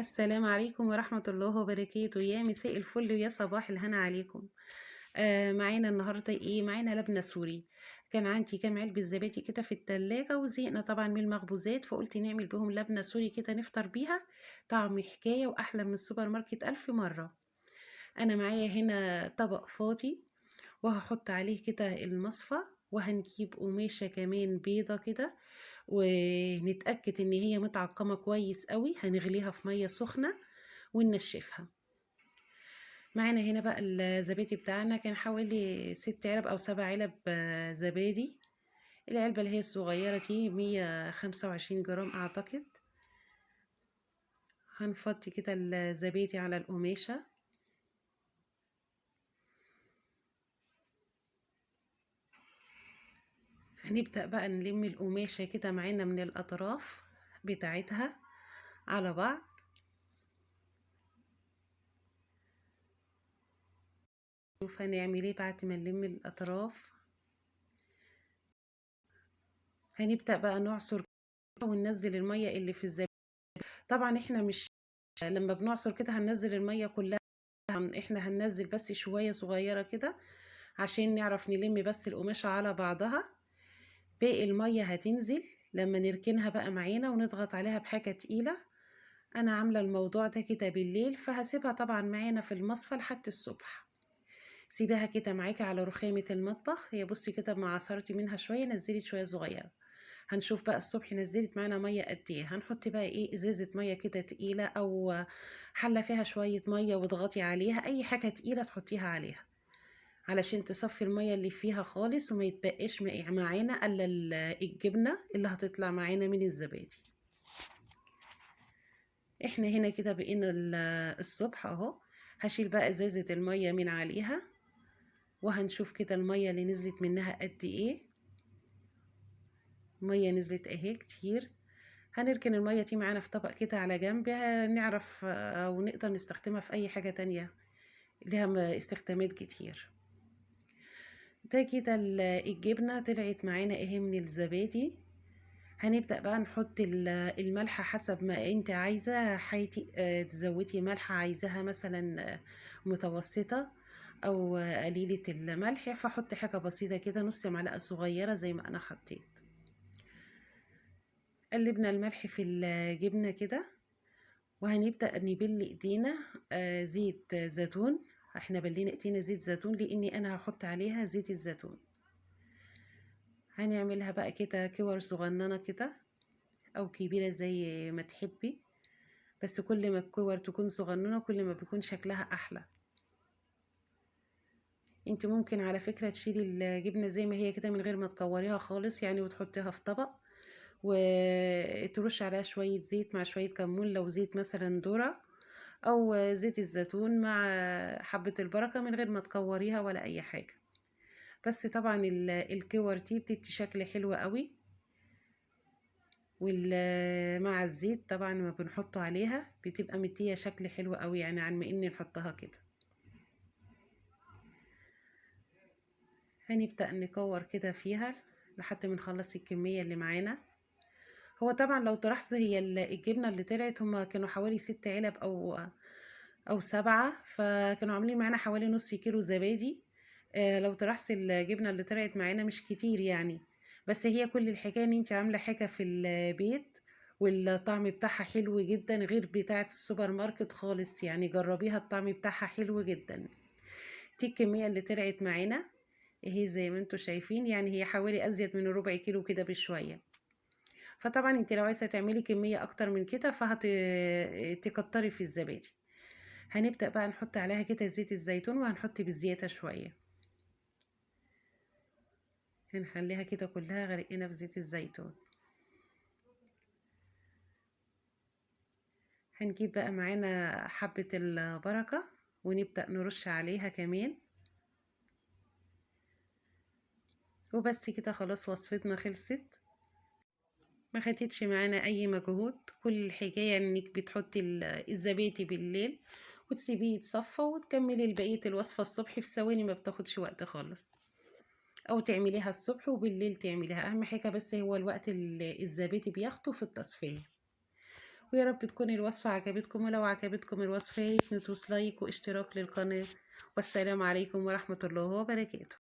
السلام عليكم ورحمة الله وبركاته، يا مساء الفل ويا صباح الهنا عليكم. معانا النهاردة إيه؟ معانا لبنة سوري. كان عندي كام علبة زبادي كده في التلاجة وزهقنا طبعا من المخبوزات، فقلت نعمل بهم لبنة سوري كده نفطر بيها. طعم حكاية وأحلى من السوبر ماركت ألف مرة. أنا معايا هنا طبق فاضي وهحط عليه كده المصفى، وهنجيب قماشة كمان بيضة كده، ونتأكد إن هي متعقمة كويس قوي. هنغليها في مية سخنة وننشفها. معانا هنا بقى الزبادي بتاعنا كان حوالي 6 علب أو 7 علب زبادي. العلبة اللي هي الصغيرة دي 125 جرام أعتقد. هنفضي كده الزبادي على القماشة. هنبدأ بقى نلم القماشة كده معانا من الأطراف بتاعتها على بعض. شوف هنعمل ايه بعد ما نلم الأطراف. هنبدأ بقى نعصر وننزل المية اللي في الزبادي. طبعا احنا مش لما بنعصر كده هننزل المية كلها، احنا هننزل بس شوية صغيرة كده عشان نعرف نلم بس القماشة على بعضها. باقي المية هتنزل لما نركنها بقى معانا ونضغط عليها بحاجة تقيلة. انا عاملة الموضوع ده كده بالليل، فهسيبها طبعا معانا في المصفى لحد الصبح. سيبها كده معاكي على رخامة المطبخ. هي بصي كده ما عصرتي منها شوية، نزلت شوية صغيرة. هنشوف بقى الصبح نزلت معانا ميه قد ايه. هنحط بقى ايه ازازه ميه كده تقيله، او حله فيها شويه ميه واضغطي عليها اي حاجه تقيله تحطيها عليها علشان تصفي الميه اللي فيها خالص، وما يتبقاش معانا الا الجبنه اللي هتطلع معانا من الزبادي. احنا هنا كده بقينا الصبح اهو. هشيل بقى ازازه الميه من عليها، وهنشوف كده الميه اللي نزلت منها قد ايه. ميه نزلت اهي كتير. هنركن المية دي معانا في طبق كده على جنب، نعرف أو نقدر نستخدمها في أي حاجة تانية لها استخدامات كتير. ده كده الجبنة طلعت معانا اهي من الزبادي. هنبدأ بقى نحط الملح حسب ما انت عايزة حياتي. تزودي ملح عايزاها مثلا متوسطة أو قليلة الملح، فحط حاجة بسيطة كده نص معلقة صغيرة زي ما أنا حطيت. قلبنا الملح في الجبنة كده، وهنبدأ نبل ايدينا زيت زيتون. احنا بلينا ايدينا زيت زيتون لاني انا هحط عليها زيت الزيتون. هنعملها بقى كده كور صغننة كده او كبيرة زي ما تحبي، بس كل ما الكور تكون صغننة كل ما بيكون شكلها احلى. انت ممكن على فكرة تشيلي الجبنة زي ما هي كده من غير ما تكوريها خالص يعني، وتحطيها في طبق وترش عليها شوية زيت مع شوية كمون، لو زيت مثلا ذرة او زيت الزيتون مع حبة البركة، من غير ما تكوريها ولا اي حاجة. بس طبعا الكور دي بتدي شكل حلو قوي، مع الزيت طبعا ما بنحطه عليها بتبقى مديه شكل حلو قوي يعني، عن ما اني نحطها كده. هنبدأ نكور كده فيها لحد ما نخلص الكمية اللي معانا. هو طبعا لو تلاحظي هي الجبنة اللي طلعت هما كانوا حوالي 6 علب أو 7، فكانوا عاملين معانا حوالي نص كيلو زبادي. لو تلاحظي الجبنة اللي طلعت معانا مش كتير يعني. بس هي كل الحكاية ان انت عاملة حاجة في البيت، والطعم بتاعها حلو جدا غير بتاعة السوبر ماركت خالص يعني. جربيها الطعم بتاعها حلو جدا. دي الكمية اللي طلعت معانا اهي زي ما انتوا شايفين يعني، هي حوالي ازيد من ربع كيلو كده بشوية. فطبعا انت لو عايزة تعملي كمية اكتر من كده تكتري في الزبادي. هنبدأ بقى نحط عليها كده زيت الزيتون، وهنحط بالزيادة شوية. هنخليها كده كلها غرقنا في زيت الزيتون. هنجيب بقى معانا حبة البركة ونبدأ نرش عليها كمان. وبس كده خلاص وصفتنا خلصت. ما خدتش معانا اي مجهود. كل الحكاية انك بتحطي الزبادي بالليل وتسيبيه يتصفى، وتكملي بقية الوصفة الصبح في ثواني، ما بتاخدش وقت خالص. او تعمليها الصبح وبالليل تعمليها، اهم حاجة بس هو الوقت اللي الزبادي بياخده في التصفية. ويا رب تكون الوصفة عجبتكم، ولو عجبتكم الوصفة يا ريت ندوس لايك واشتراك للقناة. والسلام عليكم ورحمة الله وبركاته.